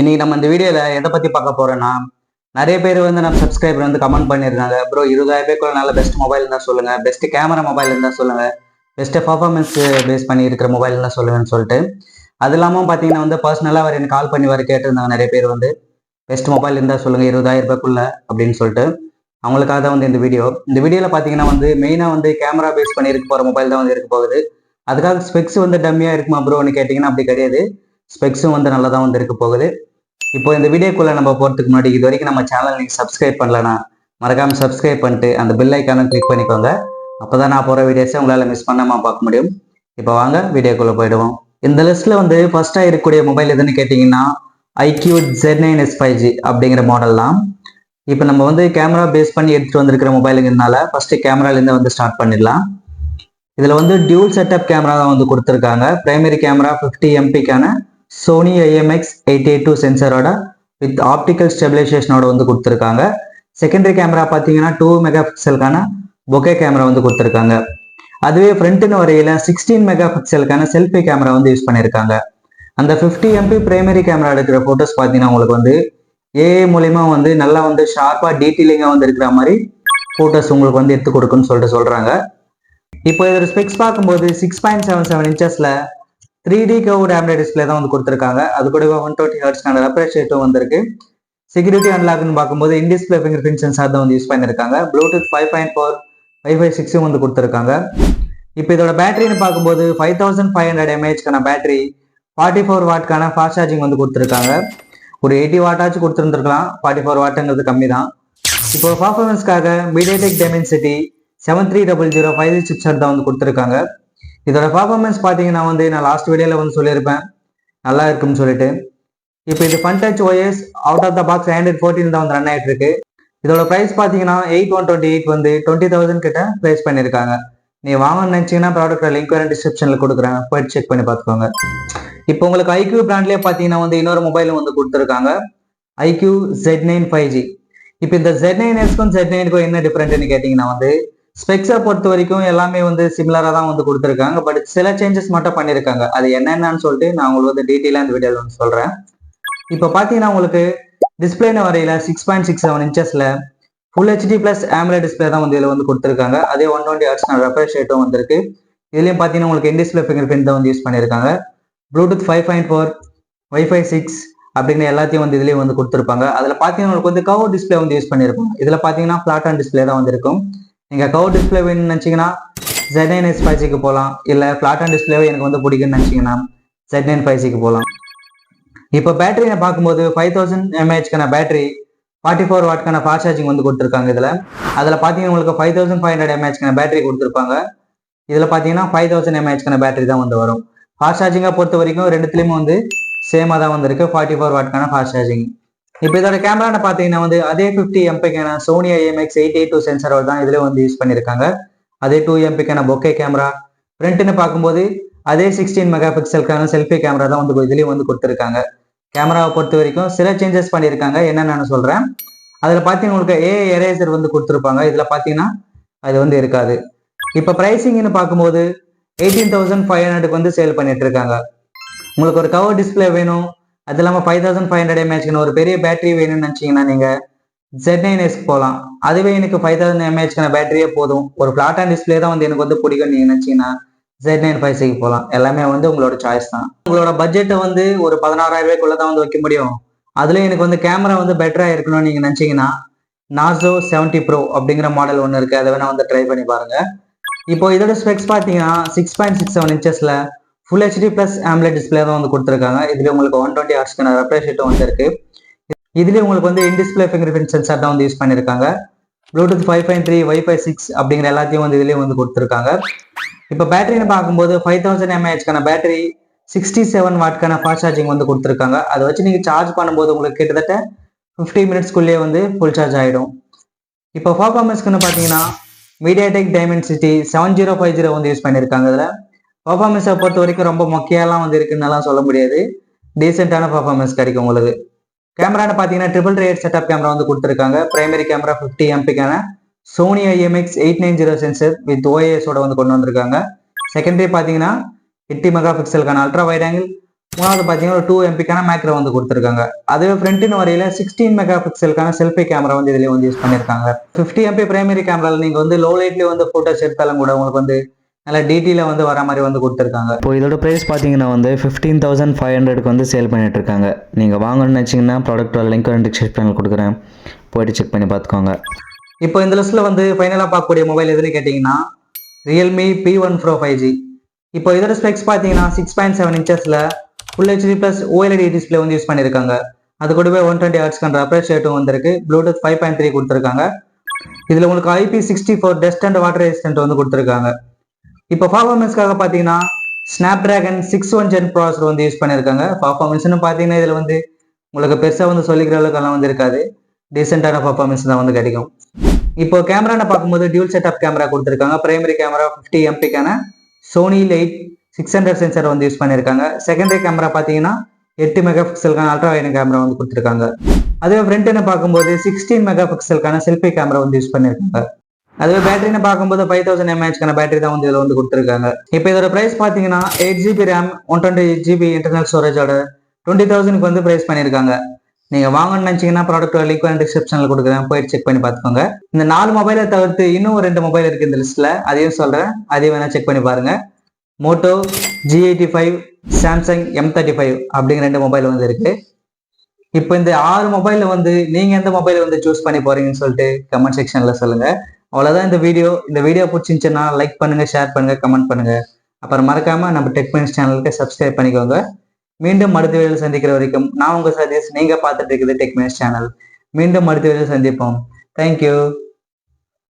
இன்னைக்கு நம்ம இந்த வீடியோல எதை பத்தி பார்க்க போறோம்னா, நிறைய பேர் வந்து நம்ம சப்ஸ்கிரைபர் வந்து கமெண்ட் பண்ணியிருக்காங்க. ப்ரோ 20,000 ரூபாய்க்குள்ள நல்ல பெஸ்ட் மொபைல் இருந்தா சொல்லுங்க, பெஸ்ட் கேமரா மொபைல் இருந்தா சொல்லுங்க, பெஸ்ட் பர்ஃபார்மன்ஸ் பேஸ் பண்ணி இருக்கிற மொபைல் இருந்தா சொல்லுங்கன்னு சொல்லிட்டு. அது இல்லாமல் பார்த்தீங்கன்னா வந்து பர்சனலாக அவர் எனக்கு கால் பண்ணி வர கேட்டிருந்தாங்க நிறைய பேர் வந்து பெஸ்ட் மொபைல் இருந்தா சொல்லுங்க 20,000 ரூபாய்க்குள்ள அப்படின்னு சொல்லிட்டு. அவங்களுக்காக தான் வந்து இந்த வீடியோல பார்த்தீங்கன்னா வந்து மெயினாக வந்து கேமரா பேஸ் பண்ணி இருக்க போற மொபைல் தான் வந்து இருக்க போகுது. அதுக்காக ஸ்பெக்ஸ் வந்து டம்மியா இருக்குமா ப்ரோன்னு கேட்டிங்கன்னா அப்படி கிடையாது. ஸ்பெக்ஸும் வந்து நல்லா தான் வந்து இருக்க போகுது. இப்போ இந்த வீடியோக்குள்ள நம்ம போறதுக்கு முன்னாடி இது வரைக்கும் நம்ம சேனல் நீங்க சப்ஸ்கிரைப் பண்ணலனா மறக்காம சப்ஸ்கிரைப் பண்ணிட்டு அந்த பெல் ஐக்கானை கிளிக் பண்ணிக்கோங்க. அப்பதான் நான் போற வீடியோஸை உங்களால மிஸ் பண்ணாம பார்க்க முடியும். இப்போ வாங்க வீடியோக்குள்ள போயிடுவோம். இந்த லிஸ்ட்ல வந்து ஃபர்ஸ்டா இருக்கக்கூடிய மொபைல் எதுன்னு கேட்டீங்கன்னா ஐக்யூ Z9S5G அப்படிங்கிற மாடல் தான். இப்போ நம்ம வந்து கேமரா பேஸ் பண்ணி எடுத்துட்டு வந்திருக்கிற மொபைலுங்கிறதுனால ஃபர்ஸ்ட் கேமரால இருந்து வந்து ஸ்டார்ட் பண்ணிடலாம். இதுல வந்து டியூல் செட்டப் கேமரா தான் வந்து கொடுத்துருக்காங்க. பிரைமரி கேமரா 50 எம்பிக்கான சோனி IMX882 சென்சரோட வித் ஆப்டிக்கல் ஸ்டெபிலைசேஷனோட வந்து கொடுத்துருக்காங்க. செகண்டரி கேமரா பார்த்தீங்கன்னா 2 மெகா பிக்சலுக்கான பொக்கே கேமரா வந்து கொடுத்துருக்காங்க. அதுவே ஃப்ரண்ட்னு வரையில 16 மெகா பிக்சலுக்கான செல்ஃபி கேமரா வந்து யூஸ் பண்ணியிருக்காங்க. அந்த 50 எம்பி பிரைமரி கேமரா எடுக்கிற போட்டோஸ் பார்த்தீங்கன்னா உங்களுக்கு வந்து ஏஐ மூலியமா வந்து நல்லா வந்து ஷார்ப்பா டீட்டெயிலிங்கா வந்து இருக்கிற மாதிரி போட்டோஸ் உங்களுக்கு வந்து எடுத்து கொடுக்குன்னு சொல்லிட்டு சொல்றாங்க. இப்போ இதோட ஸ்பெக்ஸ் பார்க்கும்போது 6.77 இன்ச்சஸ்ல 3D கர்வ்டு AMOLED டிஸ்பிளே தான் வந்து கொடுத்துருக்காங்க. அது கூட 120 ஹெர்ட்ஸ்க்கான ரெஃப்ரெஷ் ரேட்டும் வந்திருக்கு. செக்யூரிட்டி அன்லாக்னு பார்க்கும்போது in display finger print sensor தான் வந்து யூஸ் பண்ணியிருக்காங்க. ப்ளூடூத் 5.4 வைஃபை 6 வந்து கொடுத்துருக்காங்க. இப்போ இதோட பேட்டரின்னு பார்க்கும்போது 5500 mAhக்கான பேட்டரி, 44 வாட்க்கான ஃபாஸ்ட் சார்ஜிங் வந்து கொடுத்துருக்காங்க. ஒரு 80 வாட்டாச்சும் கொடுத்துருந்துருக்கலாம், 44 வாட்டுங்கிறது கம்மி தான். இப்போ பர்ஃபார்மன்ஸ்க்காக MediaTek Dimensity 7300 5G சிப்செட் தான் வந்து கொடுத்துருக்காங்க. இதோட பர்ஃபார்மன்ஸ் பார்த்தீங்கன்னா வந்து நான் லாஸ்ட் வீடியோல வந்து சொல்லியிருப்பேன் நல்லா இருக்குன்னு சொல்லிட்டு. இப்போ இது fun touch OS out of the box Android 14 தான் வந்து ரன் ஆகிட்டு இருக்கு. இதோட ப்ரைஸ் பார்த்தீங்கன்னா 8128 வந்து 20,000 கிட்ட ப்ரைஸ் பண்ணியிருக்காங்க. நீ வாங்கணும்னு நினைச்சீங்கன்னா ப்ராடக்ட் லிங்க் வேற டிஸ்கிரிப்ஷன்ல கொடுக்குறேன், போயிட்டு செக் பண்ணி பார்த்துக்கோங்க. இப்போ உங்களுக்கு ஐக்யூ பிராண்ட்லேயே பார்த்தீங்கன்னா வந்து இன்னொரு மொபைலும் வந்து கொடுத்துருக்காங்க, ஐக்யூ Z9 5G. இப்போ இந்த Z9Sக்கும் Z9க்கும் என்ன டிஃபரெண்ட்னு கேட்டிங்கன்னா வந்து ஸ்பெக்ஸை பொறுத்த வரைக்கும் எல்லாமே வந்து சிமிலராக தான் வந்து கொடுத்துருக்காங்க. பட் சில சேஞ்சஸ் மட்டும் பண்ணியிருக்காங்க. அது என்னென்னு சொல்லிட்டு நான் உங்களுக்கு வந்து டீட்டெயிலாக இந்த வீடியோவில் வந்து சொல்கிறேன். இப்போ பார்த்தீங்கன்னா உங்களுக்கு டிஸ்பிளேன்னு வரையில 6.67 இன்ச்சஸ்ல full HD plus AMOLED display தான் வந்து இதில் வந்து கொடுத்துருக்காங்க. அதே 120 ஹெர்ட்ஸ் ரெஃப்ரெஷ் ரேட்டும் வந்திருக்கு. இதுலேயும் பார்த்தீங்கன்னா உங்களுக்கு இன் டிஸ்பிளே ஃபிங்கர் பிரிண்ட் தான் வந்து யூஸ் பண்ணியிருக்காங்க. ப்ளூடூத் 5.4 வைஃபை 6 அப்படின்னு எல்லாத்தையும் வந்து இதுலேயும் வந்து கொடுத்துருப்பாங்க. அதில் பார்த்தீங்கன்னா உங்களுக்கு வந்து கவர் டிஸ்பிளே வந்து யூஸ் பண்ணியிருப்பாங்க. இதில் பார்த்தீங்கன்னா ஃபிளாட் ஆன் டிஸ்பிளே தான் வந்து இருக்கும். நீங்கள் கவர் டிஸ்பிளே வேணும்னு நினச்சிங்கன்னா Z9S5Gக்கு போகலாம். இல்லை ஃபிளாட் ஆன் டிஸ்பிளேவே எனக்கு வந்து பிடிக்குன்னு நினச்சிங்கன்னா Z9 5Gக்கு போகலாம். இப்போ பேட்டரியை பார்க்கும்போது 5000 mAhக்கான பேட்டரி, 44 வாட்க்கான ஃபாஸ்ட் சார்ஜிங் வந்து கொடுத்துருக்காங்க. அதில் பார்த்தீங்கன்னா உங்களுக்கு 5500 mAhக்கான பேட்டரி கொடுத்துருப்பாங்க. இதில் பார்த்தீங்கன்னா 5000 mAhக்கான பேட்டரி தான் வந்து வரும். ஃபாஸ்ட் சார்ஜிங்கை பொறுத்த வரைக்கும் ரெண்டுத்துலேயுமே வந்து சேமாக தான் வந்திருக்கு, 44 வாட்க்கான ஃபாஸ்ட் சார்ஜிங். இப்போ இதோட கேமரான்னு பார்த்தீங்கன்னா வந்து அதே 50 எம்பிக்கான சோனி IMX882 சென்சரோட தான் இதில் வந்து யூஸ் பண்ணியிருக்காங்க. அதே 2 எம்பிக்கான பொக்கே கேமரா. ஃப்ரண்ட்னு பார்க்கும்போது அதே 16 மெகா பிக்சலுக்கான செல்ஃபி கேமரா தான் வந்து இதுலேயும் வந்து கொடுத்துருக்காங்க. கேமராவை பொறுத்த வரைக்கும் சில சேஞ்சஸ் பண்ணியிருக்காங்க, என்னன்னு நான் சொல்கிறேன். அதில் பார்த்தீங்கன்னா உங்களுக்கு AI எரேசர் வந்து கொடுத்துருப்பாங்க. இதில் பார்த்தீங்கன்னா அது வந்து இருக்காது. இப்போ ப்ரைஸிங்னு பார்க்கும்போது 18,500க்கு வந்து சேல் பண்ணிட்டு இருக்காங்க. உங்களுக்கு ஒரு கவர் டிஸ்பிளே வேணும், அது இல்லாமல் 5500 mAhக்கான ஒரு பெரிய பேட்டரி வேணும்னு நினச்சிங்கன்னா நீங்கள் Z9Sக்கு போகலாம். அதுவே எனக்கு 5000 mAhக்கான பேட்டரியே போதும், ஒரு ஃபிளாட் ஆன் டிஸ்பிளே தான் வந்து எனக்கு வந்து பிடிக்கும் நீங்கள் நினச்சிங்கன்னா Z9 5Gக்கு போகலாம். எல்லாமே வந்து உங்களோட சாய்ஸ் தான். உங்களோட பட்ஜெட்டை வந்து ஒரு 16,000 ரூபாய்க்குள்ள தான் வந்து வைக்க முடியும். அதுலேயும் எனக்கு வந்து கேமரா வந்து பெட்டராக இருக்கணும்னு நீங்கள் நினச்சிங்கன்னா Narzo 70 Pro அப்படிங்கிற மாடல் ஒன்று இருக்குது, அதை வேணால் வந்து ட்ரை பண்ணி பாருங்கள். இப்போ இதோட ஸ்பெக்ஸ் பார்த்தீங்கன்னா 6.67 இன்ச்சஸ்ல full HD plus AMOLED display தான் வந்து கொடுத்துருக்காங்க. இதுல உங்களுக்கு 120 ஹெர்ட்ஸ்க்கான ரெஃப்ரெஷ் ரேட்டும் வந்து இருக்கு. இதுலேயே உங்களுக்கு வந்து in display finger print sensor தான் வந்து யூஸ் பண்ணியிருக்காங்க. ப்ளூடூத் 5.3 வைஃபை 6 அப்படிங்கிற எல்லாத்தையும் வந்து இதுலேயே வந்து கொடுத்துருக்காங்க. இப்போ பேட்டரின்னு பார்க்கும்போது 5000 mAhக்கான பேட்டரி, 67 வாட்க்கான ஃபாஸ்ட் சார்ஜிங் வந்து கொடுத்துருக்காங்க. அதை வச்சு நீங்கள் சார்ஜ் பண்ணும்போது உங்களுக்கு கிட்டத்தட்ட 50 மினிட்ஸ்க்குள்ளேயே வந்து ஃபுல் சார்ஜ் ஆகிடும். இப்போ பர்ஃபார்மன்ஸ்க்குன்னு பார்த்தீங்கன்னா MediaTek Dimensity 7050 வந்து யூஸ் பண்ணியிருக்காங்க. இதில் பர்ஃபார்மன்ஸை பொறுத்த வரைக்கும் ரொம்ப மொக்கையெல்லாம் வந்து இருக்குன்னு சொல்ல முடியாது, டீசெண்டான பர்ஃபார்மன்ஸ் கிடைக்கும் உங்களுக்கு. கேமரான்னு பார்த்தீங்கன்னா ட்ரிபிள் ரேட் செட்டப் கேமரா வந்து கொடுத்துருக்காங்க. பிரைமரி கேமரா 50 எம்பிக்கான Sony IMX890 sensor with OIS ஓட வந்து கொண்டு வந்திருக்காங்க. செகண்டரி பார்த்தீங்கன்னா 80 மெகா பிக்சலுக்கான அல்ட்ரா வைட் ஆங்கிள் மூணாவது பார்த்தீங்கன்னா ஒரு 2 எம்பிக்கான மேக்ரோ வந்து கொடுத்துருக்காங்க. அதுவே ஃப்ரண்ட்னு வரையில 16 மெகா பிக்சலுக்கான செல்ஃபி கேமரா வந்து இதுலேயே வந்து யூஸ் பண்ணியிருக்காங்க. 50 எம்பி பிரைமரி கேமராவில் நீங்கள் வந்து லோ லைட்லேயே வந்து ஃபோட்டோஸ் எடுத்தாலும் கூட உங்களுக்கு வந்து நல்ல டீட்டெயிலாக வந்து வர மாதிரி வந்து கொடுத்துருக்காங்க. இப்போ இதோட ப்ரைஸ் பார்த்தீங்கன்னா வந்து 15,500க்கு வந்து சேல் பண்ணிட்டு இருக்காங்க. நீங்கள் வாங்கணும்னு நினச்சிங்கன்னா ப்ராடக்ட்டோட லிங்க் வந்து டிஸ்கிரிப்ஷனில் கொடுக்குறேன், போயிட்டு செக் பண்ணி பார்த்துக்கோங்க. இப்போ இந்த லிஸ்ட்டில் வந்து ஃபைனலாக பார்க்கக்கூடிய மொபைல் எதுன்னு கேட்டிங்கன்னா ரியல்மி P1 Pro 5G. இப்போ இதோட ஸ்பெக்ஸ் பார்த்தீங்கன்னா 6.7 இன்ச்சஸில் full HD plus OLED display வந்து யூஸ் பண்ணியிருக்காங்க. அது கூடவே 120 ஹெர்ட்ஸ்க்கான ரெஃப்ரெஷ் ரேட்டும் வந்திருக்கு. ப்ளூடூத் 5.3 கொடுத்துருக்காங்க. இதில் உங்களுக்கு IP64 dust and water resistant வந்து கொடுத்துருக்காங்க. இப்போ பர்ஃபார்மன்ஸ்க்காக பார்த்தீங்கன்னா ஸ்னாப்டிராகன் 6 Gen ப்ராசஸர் வந்து யூஸ் பண்ணியிருக்காங்க. பர்ஃபார்மன்ஸ்னு பார்த்தீங்கன்னா இதில் வந்து உங்களுக்கு பெருசாக வந்து சொல்லிக்கிற அளவுக்குலாம் வந்து இருக்காது, டீசெண்டான பர்ஃபார்மன்ஸ் தான் வந்து கிடைக்கும். இப்போ கேமரான்னு பார்க்கும்போது டியூல் செட்டப் கேமரா கொடுத்துருக்காங்க. பிரைமரி கேமரா 50 எம்பிக்கான சோனி லைட் 600 சென்சர் வந்து யூஸ் பண்ணியிருக்காங்க. செகண்டரி கேமரா பார்த்தீங்கன்னா 8 மெகா பிக்சலுக்கான அல்ட்ரா வைட் கேமரா வந்து கொடுத்துருக்காங்க. அதுவே ஃப்ரண்ட்னு பார்க்கும்போது 16 மெகா பிக்சலுக்கான செல்ஃபி கேமரா வந்து யூஸ் பண்ணியிருக்காங்க. அதுவே பேட்டரின்னு பார்க்கும்போது 5000 mAh பேட்டரி தான் வந்து இதில் வந்து கொடுத்துருக்காங்க. இப்போ இதோட பிரைஸ் பார்த்தீங்கன்னா 8GB RAM 128GB இன்டர்னல் ஸ்டோரேஜோட 20,000க்கு வந்து பிரைஸ் பண்ணியிருக்காங்க. நீங்கள் வாங்கணும்னு நினச்சிங்கன்னா ப்ராடக்ட் லிங்க் வந்து டிஸ்கிரிப்ஷனில் கொடுக்குறேன், போயிட்டு செக் பண்ணி பார்த்துக்கோங்க. இந்த 4 மொபைலை தவிர்த்து இன்னும் 2 மொபைல் இருக்குது இந்த லிஸ்ட்டில், அதையும் சொல்கிறேன், அதையும் வேணால் செக் பண்ணி பாருங்கள். மோட்டோ G85, சாம்சங் M35 அப்படிங்கிற 2 மொபைல் வந்து இருக்குது. இப்போ இந்த 6 மொபைலில் வந்து நீங்கள் எந்த மொபைலை வந்து சூஸ் பண்ணி போகிறீங்கன்னு சொல்லிட்டு கமெண்ட் செக்ஷனில் சொல்லுங்கள். அவ்வளோதான் இந்த வீடியோ பிடிச்சிருந்துச்சுன்னா லைக் பண்ணுங்கள், ஷேர் பண்ணுங்கள், கமெண்ட் பண்ணுங்கள். அப்புறம் மறக்காமல் நம்ம டெக் மினிட்ஸ் சேனலுக்கு சப்ஸ்கிரைப் பண்ணிக்கோங்க. மீண்டும் அடுத்த வீடியோவில் சந்திக்கிற வரைக்கும் நான் உங்கள் சதீஷ். நீங்கள் பார்த்துட்டு இருக்குது டெக் மினிட்ஸ் சேனல். மீண்டும் அடுத்த வீடியோவில் சந்திப்போம். தேங்க்யூ.